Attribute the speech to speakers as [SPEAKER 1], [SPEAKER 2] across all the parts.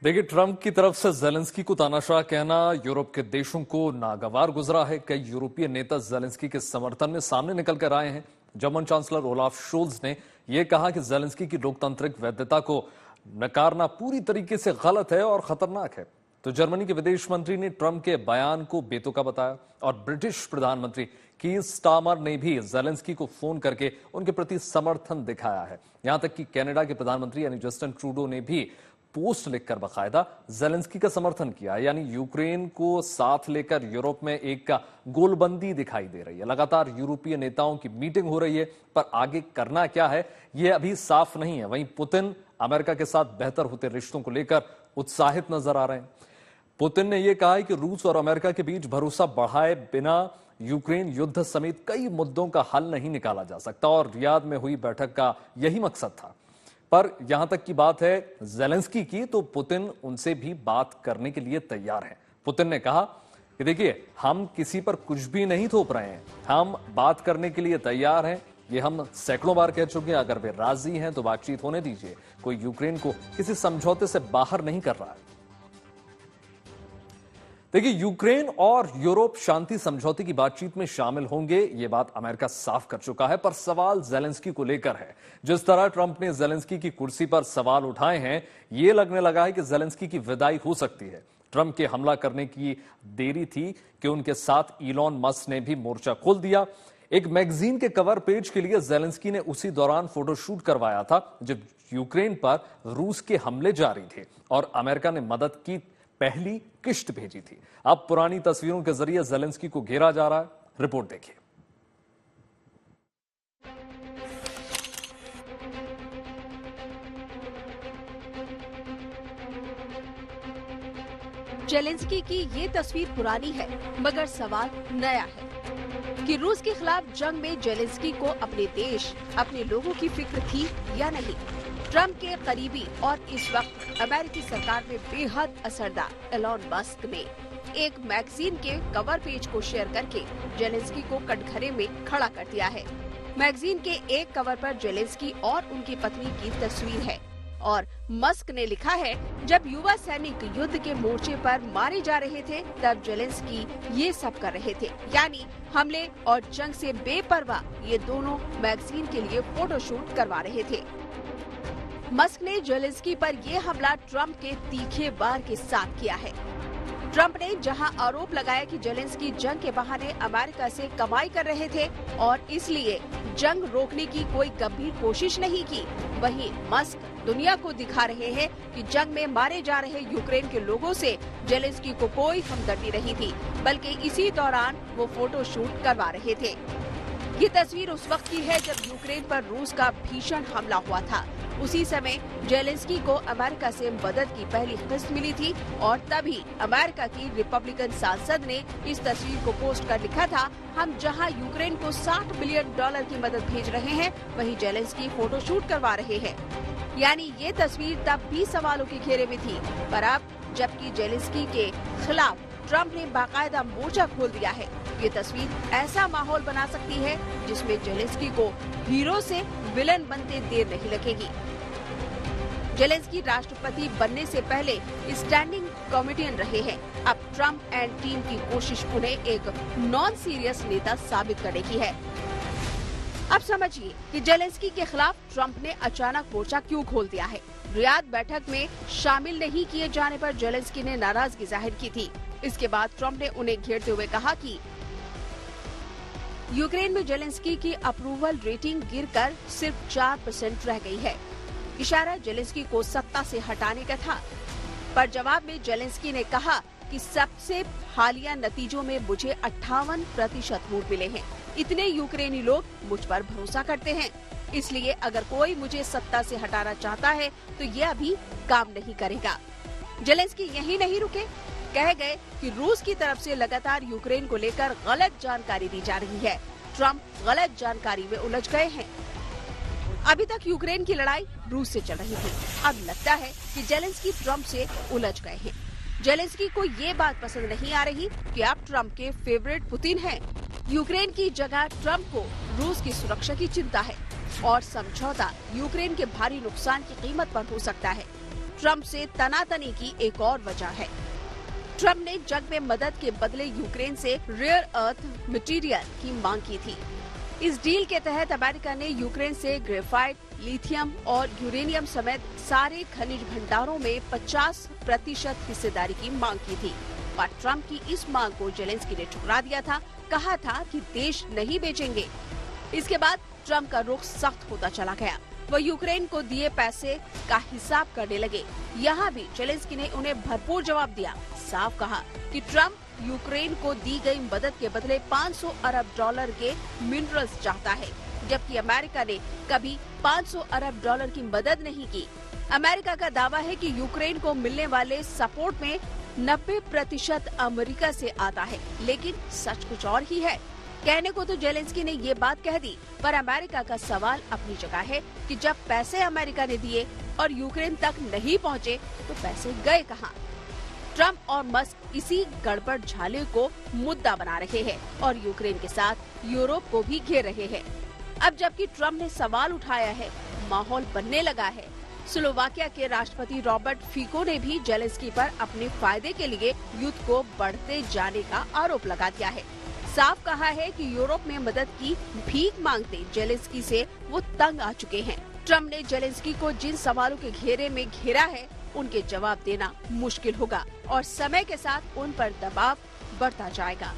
[SPEAKER 1] देखिए, ट्रंप की तरफ से जेलेंस्की को तानाशाह कहना यूरोप के देशों को नागवार गुजरा है। कई यूरोपीय नेता जेलेंस्की के समर्थन में सामने निकल कर आए हैं। जर्मन चांसलर ओलाफ शोल्ज ने यह कहा कि जेलेंस्की की लोकतांत्रिक वैधता को नकारना पूरी तरीके से गलत है और खतरनाक है। तो जर्मनी के विदेश मंत्री ने ट्रंप के बयान को बेतुका बताया और ब्रिटिश प्रधानमंत्री कीर स्टारमर ने भी जेलेंस्की को फोन करके उनके प्रति समर्थन दिखाया है। यहां तक कि कनाडा के प्रधानमंत्री यानी जस्टिन ट्रूडो ने भी पोस्ट लिखकर बकायदा जेलेंस्की का समर्थन किया। यानी यूक्रेन को साथ लेकर यूरोप में एक गोलबंदी दिखाई दे रही है। लगातार यूरोपीय नेताओं की मीटिंग हो रही है, पर आगे करना क्या है यह अभी साफ नहीं है। वहीं पुतिन अमेरिका के साथ बेहतर होते रिश्तों को लेकर उत्साहित नजर आ रहे हैं। पुतिन ने यह कहा है कि रूस और अमेरिका के बीच भरोसा बढ़ाए बिना यूक्रेन युद्ध समेत कई मुद्दों का हल नहीं निकाला जा सकता और रियाद में हुई बैठक का यही मकसद था। पर यहां तक की बात है जेलेंस्की की, तो पुतिन उनसे भी बात करने के लिए तैयार हैं। पुतिन ने कहा कि देखिए, हम किसी पर कुछ भी नहीं थोप रहे हैं, हम बात करने के लिए तैयार हैं। ये हम सैकड़ों बार कह चुके हैं। अगर वे राजी हैं तो बातचीत होने दीजिए। कोई यूक्रेन को किसी समझौते से बाहर नहीं कर रहा है। देखिए, यूक्रेन और यूरोप शांति समझौते की बातचीत में शामिल होंगे, यह बात अमेरिका साफ कर चुका है। पर सवाल जेलेंस्की को लेकर है। जिस तरह ट्रंप ने जेलेंस्की की कुर्सी पर सवाल उठाए हैं, यह लगने लगा है कि जेलेंस्की की विदाई हो सकती है। ट्रंप के हमला करने की देरी थी कि उनके साथ इलॉन मस्क ने भी मोर्चा खोल दिया। एक मैगजीन के कवर पेज के लिए जेलेंस्की ने उसी दौरान फोटोशूट करवाया था जब यूक्रेन पर रूस के हमले जारी थे और अमेरिका ने मदद की पहली किश्त भेजी थी। अब पुरानी तस्वीरों के जरिए जेलेंस्की को घेरा जा रहा है। रिपोर्ट देखिए।
[SPEAKER 2] जेलेंस्की की ये तस्वीर पुरानी है, मगर सवाल नया है कि रूस के खिलाफ जंग में जेलेंस्की को अपने देश, अपने लोगों की फिक्र थी या नहीं। ट्रंप के करीबी और इस वक्त अमेरिकी सरकार में बेहद असरदार एलॉन मस्क ने एक मैगजीन के कवर पेज को शेयर करके जेलेंस्की को कटघरे में खड़ा कर दिया है। मैगजीन के एक कवर पर जेलेंस्की और उनकी पत्नी की तस्वीर है और मस्क ने लिखा है, जब युवा सैनिक युद्ध के मोर्चे पर मारे जा रहे थे तब जेलेंस्की ये सब कर रहे थे। यानी हमले और जंग से बेपरवाह ये दोनों मैगजीन के लिए फोटोशूट करवा रहे थे। मस्क ने जेलेंस्की पर यह हमला ट्रंप के तीखे वार के साथ किया है। ट्रंप ने जहां आरोप लगाया कि जेलेंस्की जंग के बहाने अमेरिका से कमाई कर रहे थे और इसलिए जंग रोकने की कोई गंभीर कोशिश नहीं की, वहीं मस्क दुनिया को दिखा रहे हैं कि जंग में मारे जा रहे यूक्रेन के लोगों से जेलेंस्की को कोई हमदर्दी नहीं थी, बल्कि इसी दौरान वो फोटो शूट करवा रहे थे। ये तस्वीर उस वक्त की है जब यूक्रेन पर रूस का भीषण हमला हुआ था। उसी समय जेलेंस्की को अमेरिका से मदद की पहली किस्त मिली थी और तभी अमेरिका की रिपब्लिकन सांसद ने इस तस्वीर को पोस्ट कर लिखा था, हम जहां यूक्रेन को $60 बिलियन की मदद भेज रहे हैं, वहीं जेलेंस्की फोटोशूट करवा रहे हैं। यानी ये तस्वीर तब भी सवालों के घेरे में थी, पर अब जबकि जेलेंस्की के खिलाफ ट्रंप ने बाकायदा मोर्चा खोल दिया है, ये तस्वीर ऐसा माहौल बना सकती है जिसमें जेलेंस्की को हीरो से विलन बनते देर नहीं लगेगी। जेलेंस्की राष्ट्रपति बनने से पहले स्टैंडिंग कॉमेडियन रहे हैं। अब ट्रंप एंड टीम की कोशिश उन्हें एक नॉन सीरियस नेता साबित करने की है। अब समझिए कि जेलेंस्की के खिलाफ ट्रंप ने अचानक मोर्चा क्यों खोल दिया है। रियाद बैठक में शामिल नहीं किए जाने पर जेलेंस्की ने नाराजगी जाहिर की थी। इसके बाद ट्रंप ने उन्हें घेरते हुए कहा कि यूक्रेन में जेलेंस्की की अप्रूवल रेटिंग गिरकर सिर्फ 4% रह गई है। इशारा जेलेंस्की को सत्ता से हटाने का था। पर जवाब में जेलेंस्की ने कहा कि सबसे हालिया नतीजों में मुझे 58% वोट मिले हैं। इतने यूक्रेनी लोग मुझ पर भरोसा करते हैं, इसलिए अगर कोई मुझे सत्ता से हटाना चाहता है तो ये अभी काम नहीं करेगा। जेलेंस्की यहीं नहीं रुके, कह गए कि रूस की तरफ से लगातार यूक्रेन को लेकर गलत जानकारी दी जा रही है। ट्रंप गलत जानकारी में उलझ गए हैं। अभी तक यूक्रेन की लड़ाई रूस से चल रही थी, अब लगता है कि जेलेंस्की ट्रंप से उलझ गए हैं। जेलेंस्की को ये बात पसंद नहीं आ रही कि अब ट्रंप के फेवरेट पुतिन हैं। यूक्रेन की जगह ट्रंप को रूस की सुरक्षा की चिंता है और समझौता यूक्रेन के भारी नुकसान की कीमत पर हो सकता है। ट्रम्प से तनातनी की एक और वजह है। ट्रम्प ने जंग में मदद के बदले यूक्रेन से रेयर अर्थ मटेरियल की मांग की थी। इस डील के तहत अमेरिका ने यूक्रेन से ग्रेफाइट, लिथियम और यूरेनियम समेत सारे खनिज भंडारों में 50% हिस्सेदारी की मांग की थी। पर ट्रम्प की इस मांग को जेलेंस्की ने ठुकरा दिया था, कहा था कि देश नहीं बेचेंगे। इसके बाद ट्रम्प का रुख सख्त होता चला गया। वो यूक्रेन को दिए पैसे का हिसाब करने लगे। यहाँ भी जेलेंस्की ने उन्हें भरपूर जवाब दिया। साफ कहा कि ट्रम्प यूक्रेन को दी गई मदद के बदले $500 अरब के मिनरल्स चाहता है, जबकि अमेरिका ने कभी $500 अरब की मदद नहीं की। अमेरिका का दावा है कि यूक्रेन को मिलने वाले सपोर्ट में 90% अमेरिका से आता है, लेकिन सच कुछ और ही है। कहने को तो जेलेंस्की ने ये बात कह दी, पर अमेरिका का सवाल अपनी जगह है कि जब पैसे अमेरिका ने दिए और यूक्रेन तक नहीं पहुँचे तो पैसे गए कहाँ। ट्रम्प और मस्क इसी गड़बड़ झाले को मुद्दा बना रहे हैं और यूक्रेन के साथ यूरोप को भी घेर रहे हैं। अब जबकि ट्रम्प ने सवाल उठाया है, माहौल बनने लगा है। स्लोवाकिया के राष्ट्रपति रॉबर्ट फिको ने भी जेलेंस्की पर अपने फायदे के लिए युद्ध को बढ़ते जाने का आरोप लगा दिया है। साफ कहा है कि यूरोप में मदद की भीख मांगते जेलेंस्की से वो तंग आ चुके हैं। ट्रम्प ने जेलेंस्की को जिन सवालों के घेरे में घेरा है, उनके जवाब देना मुश्किल होगा और समय के साथ उन पर दबाव बढ़ता जाएगा।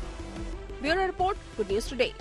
[SPEAKER 2] Bureau report, good news today.